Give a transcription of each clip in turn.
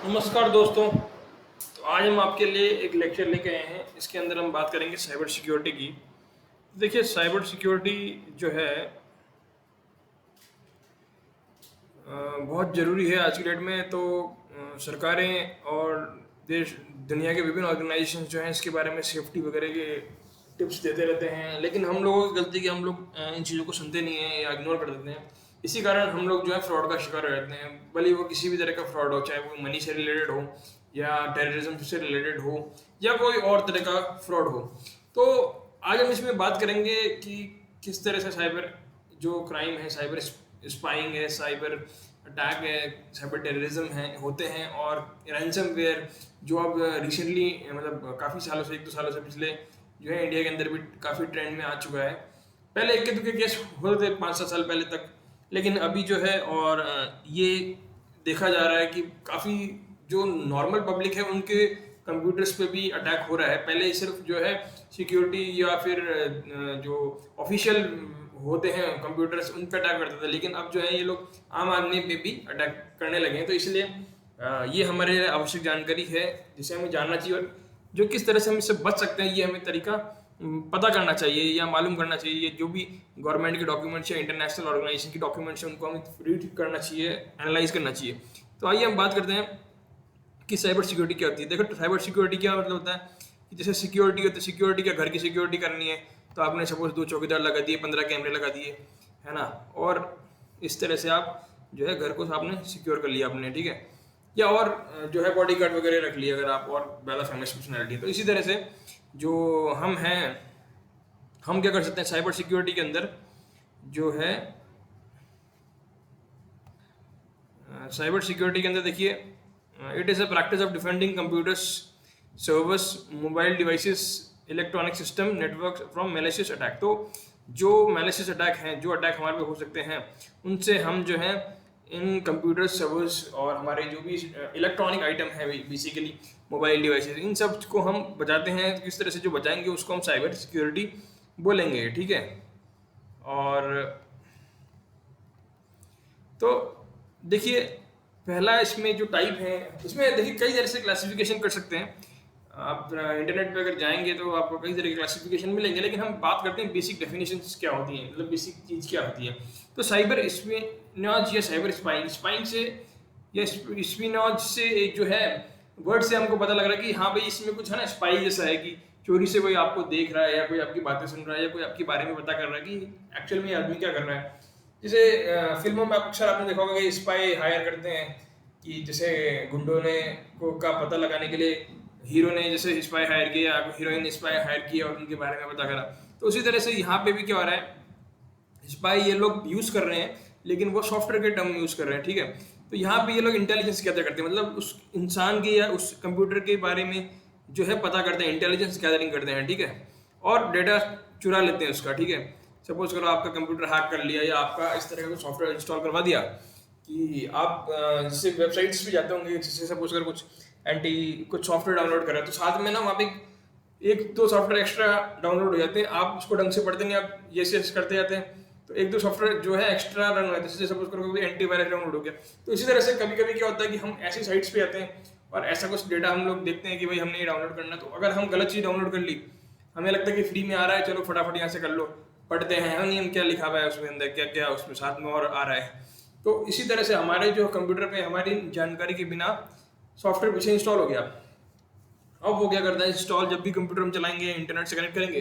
नमस्कार दोस्तों। तो आज हम आपके लिए एक लेक्चर लेके आए हैं। इसके अंदर हम बात करेंगे साइबर सिक्योरिटी की। देखिए, साइबर सिक्योरिटी जो है बहुत ज़रूरी है आज की डेट में। तो सरकारें और देश दुनिया के विभिन्न ऑर्गेनाइजेशन जो हैं इसके बारे में सेफ्टी वगैरह के टिप्स देते रहते हैं, लेकिन हम लोगों की गलती कि हम लोग इन चीज़ों को सुनते नहीं हैं या इग्नोर कर देते हैं। इसी कारण हम लोग जो है फ्रॉड का शिकार हो जाते हैं, भले वो किसी भी तरह का फ्रॉड हो, चाहे वो मनी से रिलेटेड हो या टेररिज्म से रिलेटेड हो या कोई और तरह का फ्रॉड हो। तो आज हम इसमें बात करेंगे कि किस तरह से साइबर जो क्राइम है, साइबर स्पाइंग है, साइबर अटैक है, साइबर टेररिज्म है होते हैं, और रैंसमवेयर जो अब रिसेंटली मतलब काफ़ी सालों से, 1-2 सालों से पिछले जो है इंडिया के अंदर भी काफ़ी ट्रेंड में आ चुका है। पहले इक्के दुक्के केस होते थे 5-7 साल पहले तक, लेकिन अभी जो है और ये देखा जा रहा है कि काफ़ी जो नॉर्मल पब्लिक है उनके कंप्यूटर्स पे भी अटैक हो रहा है। पहले सिर्फ जो है सिक्योरिटी या फिर जो ऑफिशियल होते हैं कंप्यूटर्स उन पे अटैक करते थे, लेकिन अब जो है ये लोग आम आदमी पे भी अटैक करने लगे हैं। तो इसलिए ये हमारे लिए आवश्यक जानकारी है जिसे हमें जानना चाहिए, और जो किस तरह से हम इससे बच सकते हैं ये हमें तरीका पता करना चाहिए या मालूम करना चाहिए। ये जो भी गवर्नमेंट के डॉक्यूमेंट्स या इंटरनेशनल ऑर्गेनाइजेशन के डॉक्यूमेंट्स हैं उनको हमें रीड करना चाहिए, एनालाइज करना चाहिए। तो आइए हम बात करते हैं कि साइबर सिक्योरिटी क्या होती है। देखो, साइबर सिक्योरिटी क्या मतलब होता है कि जैसे सिक्योरिटी होती है, सिक्योरिटी क्या, घर की सिक्योरिटी करनी है तो आपने सपोज 2 चौकीदार लगा दिए, 15 कैमरे लगा दिए, है ना, और इस तरह से आप जो है घर को आपने सिक्योर कर लिया आपने, ठीक है। या और जो है बॉडी गार्ड वगैरह रख लिया अगर आप और ज़्यादा फेमस पर्सनैलिटी। तो इसी तरह से जो हम हैं, हम क्या कर सकते हैं साइबर सिक्योरिटी के अंदर जो है साइबर सिक्योरिटी के अंदर देखिए, it is a practice of defending computers, servers, mobile devices, electronic system, network from malicious attack. तो जो मैलिशियस अटैक हैं, जो अटैक हमारे पे हो सकते हैं, उनसे हम जो है इन कंप्यूटर सर्वर्स और हमारे जो भी इलेक्ट्रॉनिक आइटम है, बेसिकली मोबाइल डिवाइसेस, इन सब को हम बचाते हैं। किस तरह से जो बचाएंगे उसको हम साइबर सिक्योरिटी बोलेंगे, ठीक है। और तो देखिए, पहला इसमें जो टाइप है, इसमें देखिए कई तरह से क्लासिफिकेशन कर सकते हैं। आप इंटरनेट पे अगर जाएंगे तो आपको कई तरह के क्लासिफिकेशन मिलेंगे, लेकिन हम बात करते हैं बेसिक डेफिनेशंस क्या होती हैं, मतलब बेसिक चीज़ क्या होती है। तो साइबर स्पिनॉज या साइबर स्पाइंग, स्पाइंग से या स्पिनॉज से एक जो है वर्ड से हमको पता लग रहा है कि हाँ भाई इसमें कुछ है ना, स्पाई जैसा है कि चोरी से कोई आपको देख रहा है या कोई आपकी बातें सुन रहा है या कोई आपके बारे में पता कर रहा है कि एक्चुअल में ये आदमी क्या कर रहा है। जैसे फिल्मों में अक्सर आपने देखा होगा कि स्पाई हायर करते हैं कि जैसे गुंडों ने को का पता लगाने के लिए हीरो ने जैसे स्पाई हायर किया, हीरोइन ने स्पाई हायर किया और उनके बारे में पता करा। तो उसी तरह से यहाँ पे भी क्या हो रहा है, स्पाई ये लोग यूज़ कर रहे हैं लेकिन वो सॉफ्टवेयर के टर्म यूज़ कर रहे हैं, ठीक है। तो यहाँ पे ये लोग इंटेलिजेंस गैदर करते हैं, मतलब उस इंसान के या उस कंप्यूटर के बारे में जो है पता करते हैं, इंटेलिजेंस गैदरिंग करते हैं, ठीक है। और डेटा चुरा लेते हैं उसका, ठीक है। सपोज करो आपका कंप्यूटर हैक कर लिया या आपका इस तरह का सॉफ्टवेयर इंस्टॉल करवा दिया कि आप जैसे वेबसाइट्स पे जाते होंगे, जैसे सपोज करो कुछ सॉफ्टवेयर डाउनलोड कर रहे हैं तो साथ में ना वहाँ पे एक दो सॉफ्टवेयर एक्स्ट्रा डाउनलोड हो जाते हैं, आप उसको ढंग से पढ़ते नहीं, आप ये करते जाते हैं, तो एक दो सॉफ्टवेयर जो है एक्स्ट्रा रन होते हैं। जैसे सपोज करो कोई एंटीवायरस डाउनलोड हो गया, तो इसी तरह से कभी कभी क्या होता है कि हम ऐसी साइट्स पे आते हैं और ऐसा कुछ डेटा हम लोग देखते हैं कि भाई हमने ये डाउनलोड करना, तो अगर हम गलत चीज़ डाउनलोड कर ली, हमें लगता है कि फ्री में आ रहा है, चलो फटाफट यहाँ से कर लो, पढ़ते हैं हम नहीं, क्या लिखा हुआ है उसमें अंदर, क्या क्या उसमें साथ में और आ रहा है। तो इसी तरह से हमारे जो कंप्यूटर पे हमारी जानकारी के बिना सॉफ्टवेयर पीछे इंस्टॉल हो गया। अब वो क्या करता है, इंस्टॉल जब भी कंप्यूटर हम चलाएंगे, इंटरनेट से कनेक्ट करेंगे,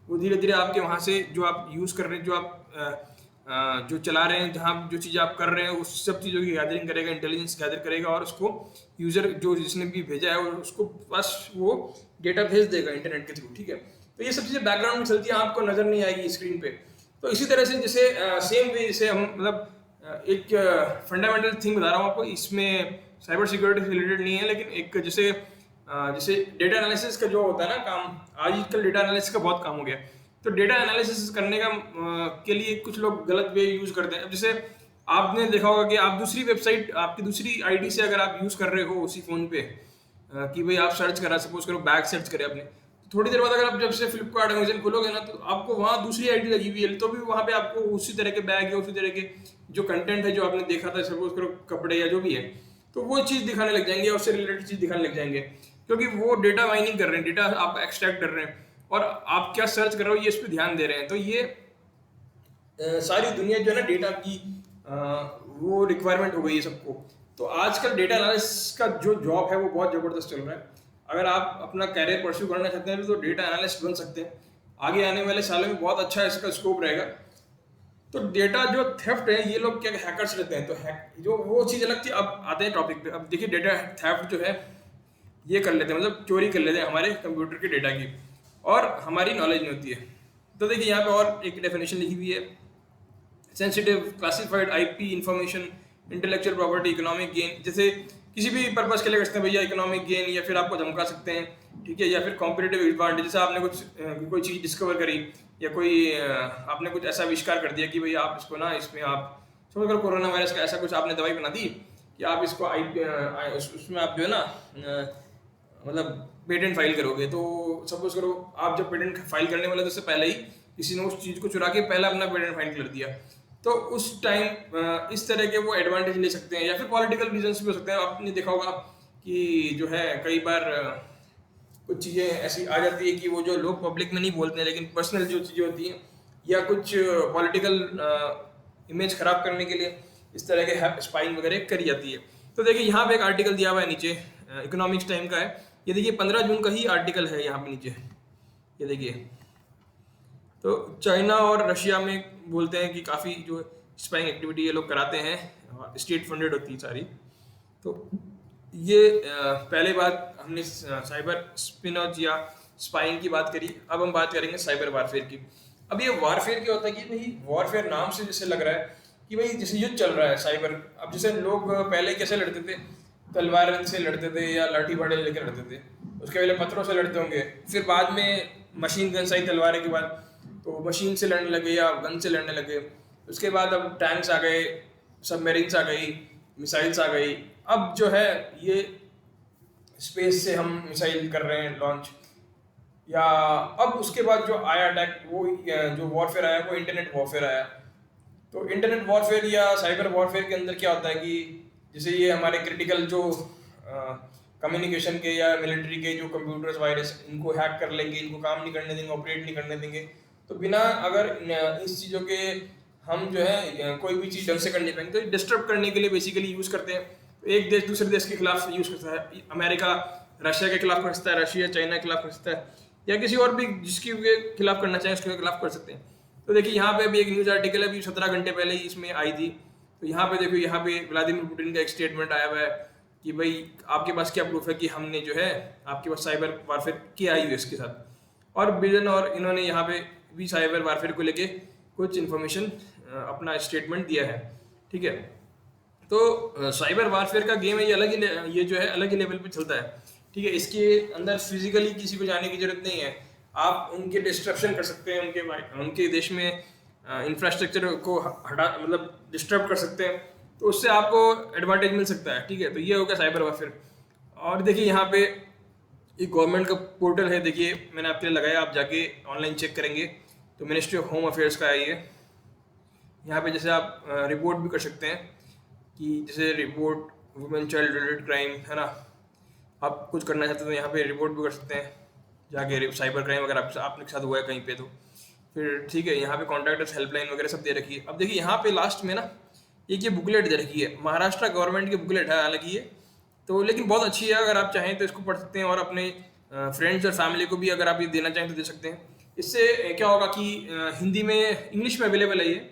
वो धीरे धीरे आपके वहाँ से जो आप यूज़ कर रहे हैं, जो आप जो चला रहे हैं, जहाँ जो चीज़ आप कर रहे हैं, उस सब चीज़ों की गैदरिंग करेगा, इंटेलिजेंस गैदर करेगा और उसको यूज़र जो जिसने भी भेजा है और उसको बस वो डेटा भेज देगा इंटरनेट के थ्रू, ठीक है। तो ये सब चीज़ें बैकग्राउंड में चलती हैं, आपको नज़र नहीं आएगी स्क्रीन पे। तो इसी तरह से जैसे सेम वे जैसे हम मतलब एक फंडामेंटल थिंग बता रहा हूँ आपको, इसमें साइबर सिक्योरिटी से रिलेटेड नहीं है, लेकिन एक जैसे डेटा एनालिसिस का जो होता है ना काम, आजकल डेटा एनालिसिस का बहुत काम हो गया। तो डेटा एनालिसिस करने का के लिए कुछ लोग गलत वे यूज़ करते हैं। अब जैसे आपने देखा होगा कि आप दूसरी वेबसाइट, आपकी दूसरी आईडी से अगर आप यूज़ कर रहे हो उसी फ़ोन पे कि भाई आप सर्च करा, सपोज करो बैग सर्च करें आपने, तो थोड़ी देर बाद अगर आप जब से फ्लिपकार्ट अमेजन खोलोगे ना, तो आपको वहाँ दूसरी आईडी लगी हुई है, तो भी वहाँ पे आपको उसी तरह के बैग या उसी तरह के जो कंटेंट है जो आपने देखा था, सपोज करो कपड़े या जो भी है, तो वो चीज़ दिखाने लग जाएंगे, उससे रिलेटेड चीज़ दिखाने लग जाएंगे, क्योंकि वो डेटा माइनिंग कर रहे हैं, डेटा आप एक्सट्रैक्ट कर रहे हैं और आप क्या सर्च कर रहे हो ये इस पर ध्यान दे रहे हैं। तो ये सारी दुनिया जो है ना डेटा की वो रिक्वायरमेंट हो गई है सबको। तो आजकल डेटा एनालिस्ट का जो जॉब है वो बहुत ज़बरदस्त चल रहा है। अगर आप अपना कैरियर परस्यू करना चाहते हैं तो डेटा एनालिस्ट बन सकते हैं, आगे आने वाले सालों में बहुत अच्छा इसका स्कोप रहेगा। तो डेटा जो थेफ्ट है, ये लोग क्या हैकर्स रहते हैं, तो हैक जो वो चीज़ अलग थी। अब आते हैं टॉपिक पे। अब देखिए डेटा थेफ्ट जो है ये कर लेते हैं, मतलब चोरी कर लेते हैं हमारे कंप्यूटर के डेटा की, और हमारी नॉलेज नहीं होती है। तो देखिए यहाँ पे और एक डेफिनेशन लिखी हुई है, sensitive classified IP information, intellectual property, economic gain. जैसे किसी भी पर्पस के लिए कर सकते हैं भैया, इकोनॉमिक गेन, या फिर आपको धमका सकते हैं, ठीक है, या फिर कॉम्पिटेटिव एडवांटेज। जैसे आपने कोई चीज़ डिस्कवर करी, या कोई आपने कुछ ऐसा आविष्कार कर दिया कि भाई आप इसको ना, इसमें आप समझ करो कोरोना वायरस का ऐसा कुछ आपने दवाई बना दी कि आप इसको उसमें आप जो है ना मतलब पेटेंट फाइल करोगे। तो सपोज करो आप जब पेटेंट फाइल करने वाले तो उससे पहले ही किसी ने उस चीज़ को चुरा के पहले अपना पेटेंट फाइल कर दिया, तो उस टाइम इस तरह के वो एडवांटेज ले सकते हैं। या फिर पॉलिटिकल रीजंस भी हो सकते हैं। आपने देखा होगा कि जो है कई बार कुछ चीज़ें ऐसी आ जाती है कि वो जो लोग पब्लिक में नहीं बोलते हैं, लेकिन पर्सनल जो चीज़ें होती हैं, या कुछ पॉलिटिकल इमेज खराब करने के लिए इस तरह के स्पाइंग वगैरह करी जाती है। तो देखिए यहाँ पे एक आर्टिकल दिया हुआ है नीचे, इकोनॉमिक्स टाइम का है ये। देखिए 15 जून का ही आर्टिकल है यहाँ पे नीचे, ये देखिए। तो चाइना और रशिया में बोलते हैं कि काफ़ी जो स्पाइंग एक्टिविटी ये लोग कराते हैं, स्टेट फंडेड होती है सारी। तो ये पहले बात हमने साइबर स्पिनॉज या स्पाइंग की बात करी। अब हम बात करेंगे साइबर वारफेयर की। अब ये वारफेयर क्या होता है कि भाई वारफेयर नाम से जैसे लग रहा है कि भाई जैसे युद्ध चल रहा है साइबर। अब जैसे लोग पहले कैसे लड़ते थे, तलवार से लड़ते थे या लाठी फाड़े लेकर लड़ते थे, उसके पहले पत्थरों से लड़ते होंगे, फिर बाद में मशीन गन्स आई तलवारें के बाद, तो मशीन से लड़ने लगे या गन से लड़ने लगे। उसके बाद अब टैंक्स आ गए, सबमरीन्स आ गई, मिसाइल्स आ गई। अब जो है ये स्पेस से हम मिसाइल कर रहे हैं लॉन्च। या अब उसके बाद जो आया अटैक, वो जो वॉरफेयर आया वो इंटरनेट वॉरफेयर आया। तो इंटरनेट वॉरफेयर या साइबर वॉरफेयर के अंदर क्या होता है कि जैसे ये हमारे क्रिटिकल जो कम्युनिकेशन के या मिलिट्री के जो कंप्यूटर्स वायरस, इनको हैक कर लेंगे, इनको काम नहीं करने देंगे, ऑपरेट नहीं करने देंगे। तो बिना अगर इस चीज़ों के हम जो है कोई भी चीज़ ढंग से कर नहीं पाएंगे, तो डिस्टर्ब करने के लिए बेसिकली यूज़ करते हैं। तो एक देश दूसरे देश के खिलाफ यूज़ करता है, अमेरिका रशिया के खिलाफ कर सकता है, रशिया चाइना के खिलाफ कर सकता है, या किसी और भी जिसके खिलाफ करना चाहें उसके खिलाफ कर सकते हैं। तो देखिए यहाँ पे अभी एक न्यूज़ आर्टिकल अभी 17 घंटे पहले ही इसमें आई थी। तो यहाँ पे देखो, यहाँ पे व्लादिमीर पुतिन का एक स्टेटमेंट आया हुआ है कि भाई आपके पास क्या प्रूफ है कि हमने जो है आपके पास साइबर वारफेयर किया है यूएस के साथ। और बिडेन और इन्होंने यहाँ पे भी साइबर वारफेयर को लेके कुछ इन्फॉर्मेशन अपना स्टेटमेंट दिया है, ठीक है। तो साइबर वारफेयर का गेम है ये अलग ही, ये जो है अलग ही लेवल पे चलता है, ठीक है। इसके अंदर फिजिकली किसी को जाने की जरूरत नहीं है। आप उनके डिस्ट्रप्शन कर सकते हैं, उनके देश में इंफ्रास्ट्रक्चर को हटा, मतलब डिस्टर्ब कर सकते हैं, तो उससे आपको एडवांटेज मिल सकता है, ठीक है। तो ये हो गया साइबर वारफेयर। और देखिए यहाँ पे एक गवर्नमेंट का पोर्टल है, देखिए मैंने आपके लिए लगाया, आप जाके ऑनलाइन चेक करेंगे तो मिनिस्ट्री ऑफ होम अफेयर्स का है ये। यहाँ पे जैसे आप रिपोर्ट भी कर सकते हैं कि जैसे report women child related crime है ना, आप कुछ करना चाहते हो तो यहाँ पे रिपोर्ट भी कर सकते हैं जाके, साइबर क्राइम अगर आपके साथ हुआ है कहीं पे तो फिर ठीक है। यहाँ पे कॉन्टैक्ट हेल्पलाइन वगैरह सब दे रखी है। अब देखिए यहाँ पे लास्ट में ना एक ये बुकलेट दे रखी है, महाराष्ट्र गवर्नमेंट की बुकलेट है हालांकि ये तो, लेकिन बहुत अच्छी है। अगर आप चाहें तो इसको पढ़ सकते हैं, और अपने फ्रेंड्स और फैमिली को भी अगर आप ये देना चाहें तो दे सकते हैं। इससे क्या होगा कि हिंदी में, इंग्लिश में अवेलेबल है ये,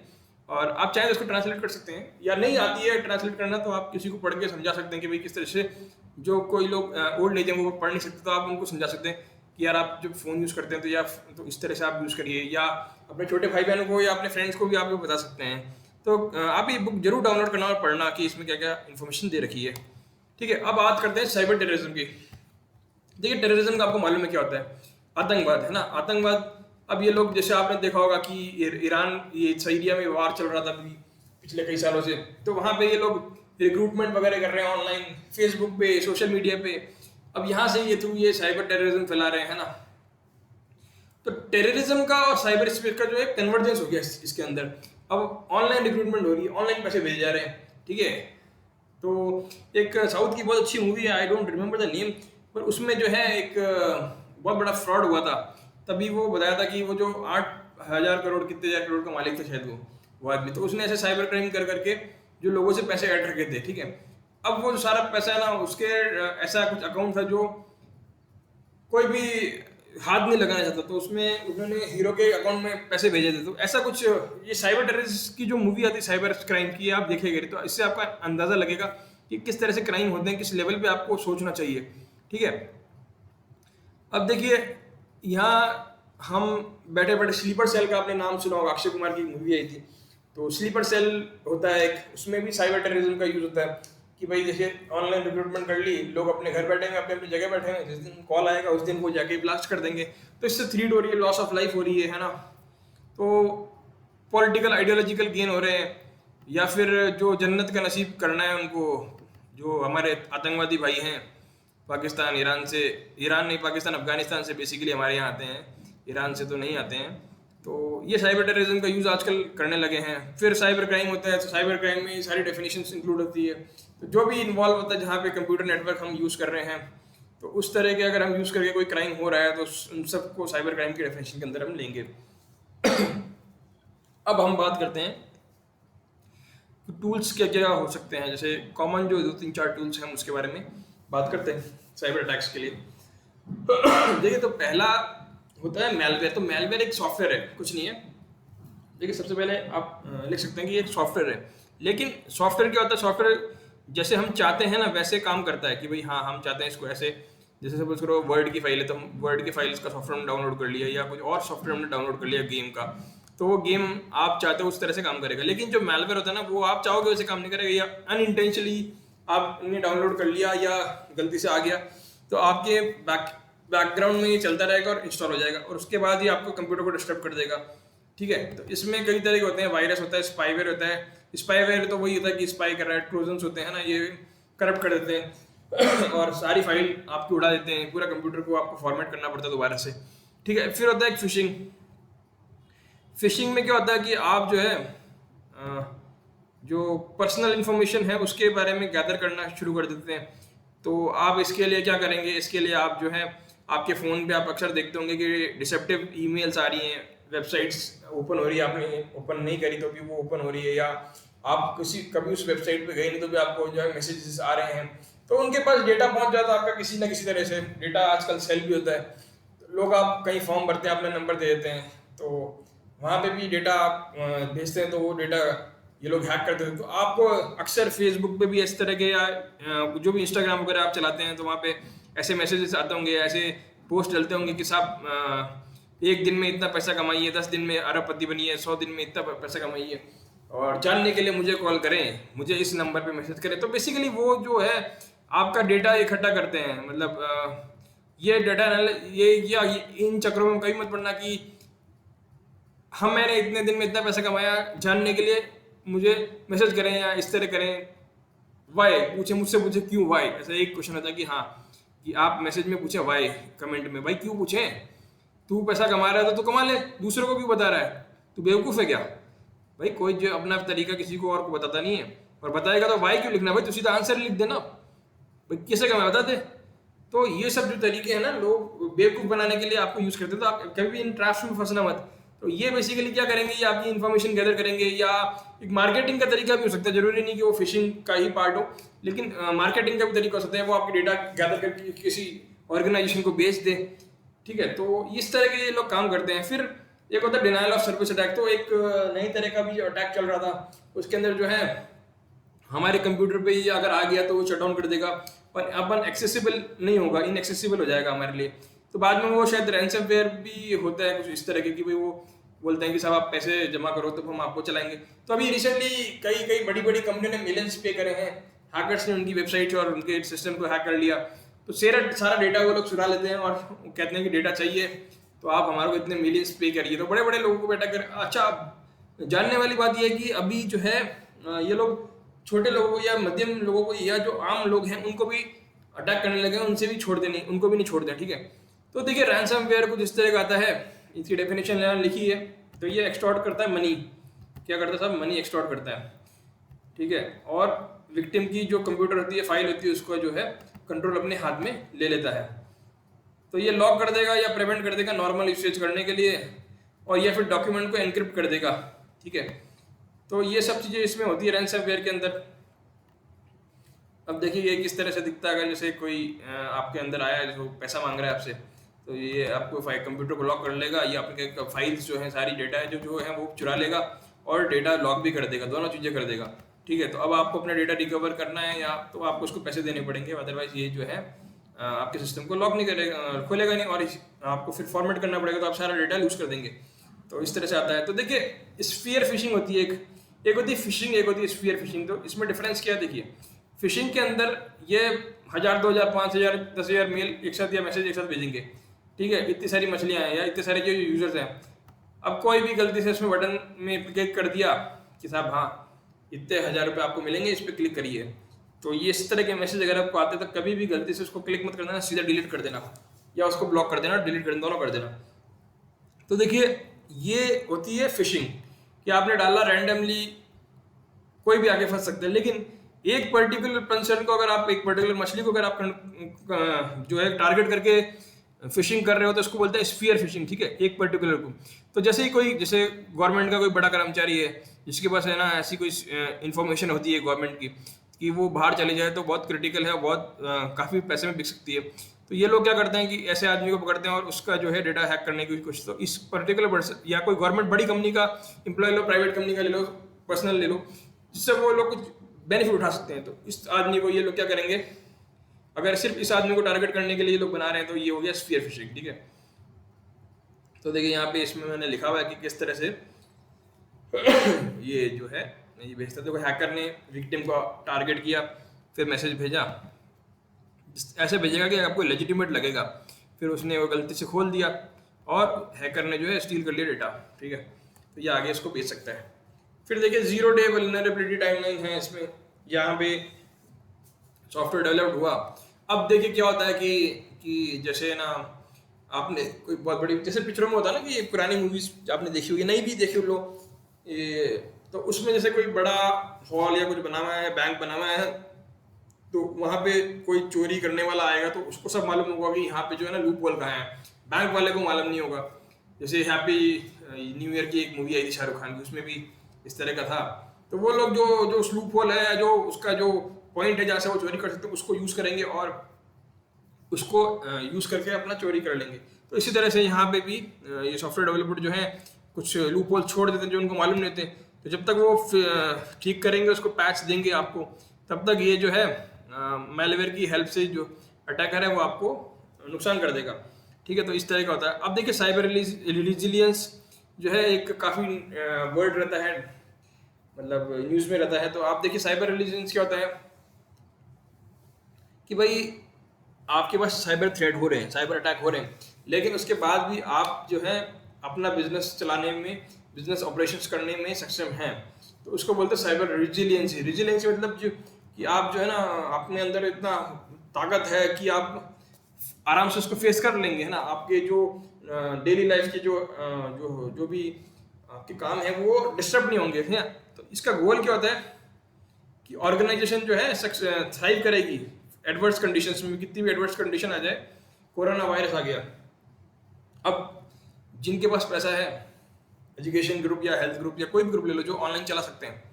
और आप चाहें तो इसको ट्रांसलेट कर सकते हैं, या नहीं आती है ट्रांसलेट करना तो आप किसी को पढ़ के समझा सकते हैं कि भाई किस तरह से, जो कोई लोग ओल्ड एज है वो पढ़ नहीं सकते तो आप उनको समझा सकते हैं कि यार आप जब फ़ोन यूज़ करते हैं तो या तो इस तरह से आप यूज़ करिए, या अपने छोटे भाई बहनों को या अपने फ्रेंड्स को भी आप बता सकते हैं। तो आप ये बुक जरूर डाउनलोड करना और पढ़ना कि इसमें क्या क्या इन्फॉर्मेशन दे रखी है, ठीक है। अब बात करते हैं साइबर टेररिज्म की। देखिए टेररिज्म का आपको मालूम है क्या होता है, आतंकवाद है ना, आतंकवाद। अब ये लोग, जैसे आपने देखा होगा कि ईरान, ये सीरिया में वार चल रहा था अभी पिछले कई सालों से, तो वहाँ पे ये लोग रिक्रूटमेंट वगैरह कर रहे हैं ऑनलाइन, फेसबुक पे, सोशल मीडिया पे। अब यहाँ से ये थ्रू ये साइबर टेररिज्म फैला रहे हैं ना। तो टेररिज्म का और साइबर स्पेस का जो है कन्वर्जेंस हो गया इसके अंदर। अब ऑनलाइन रिक्रूटमेंट हो रही है, ऑनलाइन पैसे भेजे जा रहे हैं, ठीक है। तो एक साउथ की बहुत अच्छी मूवी है, I don't remember the name, पर उसमें जो है एक बहुत बड़ा फ्रॉड हुआ था। तभी वो बताया था कि वो जो 8,000 करोड़ कितने हजार करोड़ का मालिक था शायद वो आदमी, तो उसने ऐसे साइबर क्राइम कर करके जो लोगों से पैसे ऐड रखे थे, ठीक है। अब वो जो सारा पैसा है ना उसके ऐसा कुछ अकाउंट था जो कोई भी हाथ नहीं लगाना चाहता, तो उसमें उन्होंने हीरो के अकाउंट में पैसे भेजे थे। तो ऐसा कुछ ये साइबर टेररिस्ट की जो मूवी आती है साइबर क्राइम की, आप देखेंगे तो इससे आपका अंदाजा लगेगा कि किस तरह से क्राइम होते हैं, किस लेवल पे आपको सोचना चाहिए, ठीक है। अब देखिए यहाँ हम बैठे बैठे स्लीपर सेल का आपने नाम सुना होगा, अक्षय कुमार की मूवी आई थी। तो स्लीपर सेल होता है एक, उसमें भी साइबर टेररिज्म का यूज होता है कि भाई जैसे ऑनलाइन रिक्रूटमेंट कर ली, लोग अपने घर बैठे हैं, अपने अपनी जगह बैठे हैं, जिस दिन कॉल आएगा उस दिन वो जाके ब्लास्ट कर देंगे। तो इससे थ्रीट हो रही है, लॉस ऑफ लाइफ हो रही है ना। तो पॉलिटिकल आइडियोलॉजिकल गेन हो रहे हैं, या फिर जो जन्नत का नसीब करना है उनको, जो हमारे आतंकवादी भाई हैं पाकिस्तान ईरान से, ईरान नहीं पाकिस्तान अफगानिस्तान से बेसिकली हमारे यहाँ आते हैं, ईरान से तो नहीं आते हैं। तो ये साइबर टेररिज्म का यूज़ आजकल करने लगे हैं। फिर साइबर क्राइम होता है, तो साइबर क्राइम में सारी डेफिनेशंस इंक्लूड होती है। तो जो भी इन्वॉल्व होता है जहाँ पे कंप्यूटर नेटवर्क हम यूज़ कर रहे हैं, तो उस तरह के अगर हम यूज़ करके कोई क्राइम हो रहा है तो उन सबको साइबर क्राइम की डेफिनेशन के अंदर हम लेंगे। अब हम बात करते हैं कि टूल्स क्या क्या हो सकते हैं। जैसे कॉमन जो 2-3-4 टूल्स हैं उसके बारे में बात करते हैं साइबर अटैक्स के लिए। देखिए तो पहला होता है मेलवेयर। तो मेलवेयर एक सॉफ्टवेयर है, कुछ नहीं है। देखिए सबसे पहले आप लिख सकते हैं कि ये एक सॉफ्टवेयर है, लेकिन सॉफ्टवेयर क्या होता है, सॉफ्टवेयर जैसे हम चाहते हैं ना वैसे काम करता है कि भाई हाँ हम चाहते हैं इसको ऐसे, जैसे सपोज करो वर्ड की फाइल है तो हम वर्ड की फाइल का सॉफ्टवेयर डाउनलोड कर लिया, या कुछ और सॉफ्टवेयर हमने डाउनलोड कर लिया गेम का, तो वो गेम आप चाहते हो उस तरह से काम करेगा। लेकिन जो मेलवेयर होता है ना वो आप चाहोगे वैसे काम नहीं करेगा, या अनइंटेंशनली आपने डाउनलोड कर लिया या गलती से आ गया तो आपके बैकग्राउंड में ये चलता रहेगा और इंस्टॉल हो जाएगा, और उसके बाद ही आपको कंप्यूटर को डिस्टर्ब कर देगा, ठीक है। तो इसमें कई तरह के होते हैं, वायरस होता है, स्पाईवेयर होता है। स्पाईवेयर तो वही होता है कि स्पाई कर रहा है, ट्रोजन्स होते हैं ना, ये करप्ट कर देते हैं और सारी फाइल आपकी उड़ा देते हैं, पूरा कंप्यूटर को आपको फॉर्मेट करना पड़ता है दोबारा से, ठीक है। फिर होता है एक फिशिंग। फिशिंग में क्या होता है कि आप जो है जो पर्सनल इंफॉर्मेशन है उसके बारे में गैदर करना शुरू कर देते हैं। तो आप इसके लिए क्या करेंगे, इसके लिए आप जो है आपके फ़ोन पे आप अक्सर देखते होंगे कि डिसेप्टिव ईमेल्स आ रही हैं, वेबसाइट्स ओपन हो रही है, आपने ओपन नहीं करी तो भी वो ओपन हो रही है, या आप कभी उस वेबसाइट पे गए नहीं तो भी आपको जो है मैसेजेस आ रहे हैं। तो उनके पास डेटा पहुंच जाता है आपका किसी ना किसी तरह से। डेटा आजकल सेल भी होता है, तो लोग आप कहीं फॉर्म भरते हैं, अपना नंबर दे देते हैं, तो वहाँ पे भी डेटा आप भेजते हैं, तो वो डेटा ये लोग हैक करते हैं। तो आपको अक्सर फेसबुक पे भी इस तरह के, या जो भी इंस्टाग्राम वगैरह आप चलाते हैं तो वहाँ पे ऐसे मैसेजेस आते होंगे, ऐसे पोस्ट डलते होंगे कि साहब एक दिन में इतना पैसा कमाइए, 10 दिन में अरबपति बनिए, 100 दिन में इतना पैसा कमाइए, और जानने के लिए मुझे कॉल करें, मुझे इस नंबर पे मैसेज करें। तो बेसिकली वो जो है आपका डेटा इकट्ठा करते हैं। मतलब ये डेटा ये इन चक्रों में कहीं मत पड़ना कि हम मैंने इतने दिन में इतना पैसा कमाया, जानने के लिए मुझे मैसेज करें या इस तरह करें, वाई पूछे मुझसे, पूछे क्यों वाई। ऐसा एक क्वेश्चन होता है कि हाँ कि आप मैसेज में पूछे वाई, कमेंट में भाई क्यों पूछें, तू पैसा कमा रहा है तो तू कमा ले, दूसरों को क्यों बता रहा है, तू बेवकूफ़ है क्या भाई। कोई जो अपना तरीका किसी को और को बताता नहीं है, और बताएगा तो वाई क्यों लिखना भाई, तो सीधा आंसर लिख देना भाई, कैसे कमा बता दे। तो ये सब जो तरीके हैं ना लोग बेवकूफ़ बनाने के लिए आपको यूज़ करते हैं, तो आप कभी भी इन ट्रैप्स में फंसना मत। तो ये बेसिकली क्या करेंगे, ये आपकी इन्फॉर्मेशन गैदर करेंगे, या एक मार्केटिंग का तरीका भी हो सकता है, जरूरी नहीं कि वो फिशिंग का ही पार्ट हो, लेकिन मार्केटिंग का भी तरीका हो सकता है, वो आपके डेटा गैदर करके किसी ऑर्गेनाइजेशन को बेच दे, ठीक है। तो इस तरह के ये लोग काम करते हैं। फिर एक होता है डिनायल ऑफ सर्विस अटैक। तो एक नई तरह का भी जो अटैक चल रहा था, उसके अंदर जो है हमारे कंप्यूटर पे ये अगर आ गया तो वो शट डाउन कर देगा, और अपन एक्सेसिबल नहीं होगा, इनएक्सेसिबल हो जाएगा हमारे लिए। तो बाद में वो शायद रैंसमवेयर भी होता है कुछ इस तरह के कि भाई वो बोलते हैं कि साहब आप पैसे जमा करो तो हम आपको चलाएंगे। तो अभी रिसेंटली कई बड़ी बड़ी कंपनियों ने मिलियंस पे करे हैं, हैकर्स ने उनकी वेबसाइट और उनके सिस्टम को हैक कर लिया। तो सारा डेटा वो लोग चुरा लेते हैं और कहते हैं कि डेटा चाहिए तो आप हमारे को इतने मिलियंस पे करिए। तो बड़े बड़े लोगों को बेटा कर। अच्छा, जानने वाली बात यह है कि अभी जो है ये लोग छोटे लोगों को या मध्यम लोगों को या जो आम लोग हैं उनको भी अटैक करने लगे, उनसे भी छोड़ देने, उनको भी नहीं छोड़ दें, ठीक है। तो देखिए रैंसमवेयर कुछ इस तरह का आता है, इसकी डेफिनेशन यहाँ लिखी है। तो ये एक्सटॉर्ट करता है मनी, क्या करता है साहब, मनी एक्सटॉर्ट करता है, ठीक है। और विक्टिम की जो कंप्यूटर होती है, फाइल होती है, उसको जो है कंट्रोल अपने हाथ में ले लेता है। तो ये लॉक कर देगा या प्रिवेंट कर देगा नॉर्मल यूसेज करने के लिए, और या फिर डॉक्यूमेंट को एनक्रिप्ट कर देगा। ठीक है, तो ये सब चीज़ें इसमें होती है रैंसमवेयर के अंदर। अब देखिए ये किस तरह से दिखता है। अगर जैसे कोई आपके अंदर आया जो पैसा मांग रहा है आपसे, तो ये आपको कंप्यूटर को लॉक कर लेगा, ये आपके फाइल्स जो है, सारी डेटा है जो है वो चुरा लेगा, और डेटा लॉक भी कर देगा, दोनों चीज़ें कर देगा। ठीक है, तो अब आपको अपना डेटा रिकवर करना है, या तो आपको उसको पैसे देने पड़ेंगे, अदरवाइज ये जो है आपके सिस्टम को लॉक नहीं करेगा, खोलेगा नहीं, और आपको फिर फॉर्मेट करना पड़ेगा, तो आप सारा डेटा लूज कर देंगे। तो इस तरह से आता है। तो देखिए स्फीयर फिशिंग होती है, एक होती है फिशिंग, एक होती है स्फीयर फिशिंग। तो इसमें डिफरेंस क्या है देखिए, फिशिंग के अंदर ये 1000, 2000, 5000, 10,000 मेल एक साथ या मैसेज एक साथ भेजेंगे। ठीक है, इतनी सारी मछलियाँ हैं या इतने सारे जो यूजर्स हैं, अब कोई भी गलती से उसमें बटन में क्लिक कर दिया कि साहब हाँ इतने 1000 रुपये आपको मिलेंगे, इस पर क्लिक करिए, तो ये इस तरह के मैसेज अगर आपको आते हैं तो कभी भी गलती से उसको क्लिक मत कर देना, सीधा डिलीट कर देना, या उसको ब्लॉक कर देना, डिलीट कर देना, दोनों कर देना। तो देखिए ये होती है फिशिंग, कि आपने डाला रैंडमली, कोई भी आगे फंस सकता है। लेकिन एक पर्टिकुलर पर्सन को, अगर आप एक पर्टिकुलर मछली को अगर आप जो है टारगेट करके फिशिंग कर रहे हो, तो उसको बोलते हैं स्फीयर फिशिंग। ठीक है, एक पर्टिकुलर को। तो जैसे ही कोई, जैसे गवर्नमेंट का कोई बड़ा कर्मचारी है जिसके पास है ना ऐसी कोई इंफॉर्मेशन होती है गवर्नमेंट की कि वो बाहर चले जाए तो बहुत क्रिटिकल है, बहुत काफ़ी पैसे में बिक सकती है, तो ये लोग क्या करते हैं कि ऐसे आदमी को पकड़ते हैं और उसका जो है डेटा हैक करने की कोशिश। तो इस पर्टिकुलर पर्सन, या कोई गवर्नमेंट बड़ी कंपनी का एम्प्लॉय लो, प्राइवेट कंपनी का ले लो, पर्सनल ले लो, जिससे वो लोग कुछ बेनिफिट उठा सकते हैं। तो इस आदमी को ये लोग क्या करेंगे, अगर सिर्फ इस आदमी को टारगेट करने के लिए लोग बना रहे हैं, तो ये हो गया स्फीयर फिशिंग। ठीक है, तो देखिए यहाँ पे इसमें मैंने लिखा हुआ है कि किस तरह से ये जो है ये भेजता। तो हैकर ने विक्टिम को टारगेट किया, फिर मैसेज भेजा, ऐसे भेजेगा कि आपको लेजिटिमेट लगेगा, फिर उसने वो गलती से खोल दिया और हैकर ने जो है स्टील कर लिया डेटा। ठीक है, तो ये आगे इसको भेज सकता है। फिर देखिए 0 डे वल्नरेबिलिटी टाइमलाइन है इसमें, यहाँ पे सॉफ्टवेयर डेवलप्ड हुआ। अब देखिए क्या होता है कि जैसे ना आपने कोई बहुत बड़ी, जैसे पिक्चरों में होता है ना कि ये पुरानी मूवीज आपने देखी होगी, नहीं भी देखी लो, ये तो उसमें जैसे कोई बड़ा हॉल या कुछ बना हुआ है, बैंक बना हुआ है, तो वहाँ पे कोई चोरी करने वाला आएगा तो उसको सब मालूम होगा कि यहाँ पे जो है ना लूप होल कहाँ है, बैंक वाले को मालूम नहीं होगा। जैसे हैप्पी न्यू ईयर की एक मूवी आई थी शाहरुख खान की, उसमें भी इस तरह का था। तो वो लोग जो उस लूप होल है, जो उसका जो पॉइंट है जहाँ से वो चोरी कर सकते हैं, उसको यूज़ करेंगे और उसको यूज़ करके अपना चोरी कर लेंगे। तो इसी तरह से यहाँ पे भी ये सॉफ्टवेयर डेवलपर जो है कुछ लूप होल छोड़ देते हैं जो उनको मालूम नहीं होते। तो जब तक वो ठीक करेंगे, उसको पैच देंगे आपको, तब तक ये जो है मैलवेयर की हेल्प से जो अटैकर है वो आपको नुकसान कर देगा। ठीक है, तो इस तरह का होता है। अब देखिए साइबर रिजिलियंस जो है एक काफ़ी वर्ड रहता है, मतलब न्यूज़ में रहता है। तो आप देखिए साइबर रिजिलियंस क्या होता है कि भाई आपके पास साइबर थ्रेट हो रहे हैं, साइबर अटैक हो रहे हैं, लेकिन उसके बाद भी आप जो है अपना बिजनेस चलाने में, बिजनेस ऑपरेशंस करने में सक्षम हैं, तो उसको बोलते हैं साइबर रिजिलियंसी। रिजिलियंसी मतलब जो कि आप जो है ना अपने अंदर इतना ताकत है कि आप आराम से उसको फेस कर लेंगे, है ना। आपके जो डेली लाइफ के जो भी आपके काम है वो डिस्टर्ब नहीं होंगे, है ना। तो इसका गोल क्या होता है कि ऑर्गेनाइजेशन जो है थ्राइव करेगी एडवर्स कंडीशंस में। कितनी भी एडवर्स कंडीशन आ जाए, कोरोना वायरस आ गया, अब जिनके पास पैसा है, एजुकेशन ग्रुप या हेल्थ ग्रुप या कोई भी ग्रुप ले लो जो ऑनलाइन चला सकते हैं,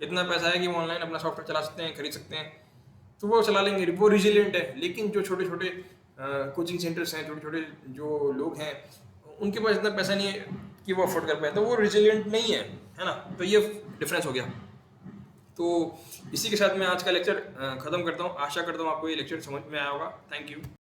इतना पैसा है कि वो ऑनलाइन अपना सॉफ्टवेयर चला सकते हैं, खरीद सकते हैं, तो वो चला लेंगे, वो रिजिलियंट है। लेकिन जो छोटे छोटे कोचिंग सेंटर्स हैं, छोटे छोटे जो लोग हैं, उनके पास इतना पैसा नहीं है कि वो अफोर्ड कर पाए, तो वो रिजिलियंट नहीं है ना। तो ये डिफरेंस हो गया। तो इसी के साथ मैं आज का लेक्चर ख़त्म करता हूँ। आशा करता हूँ आपको ये लेक्चर समझ में आया होगा। Thank you.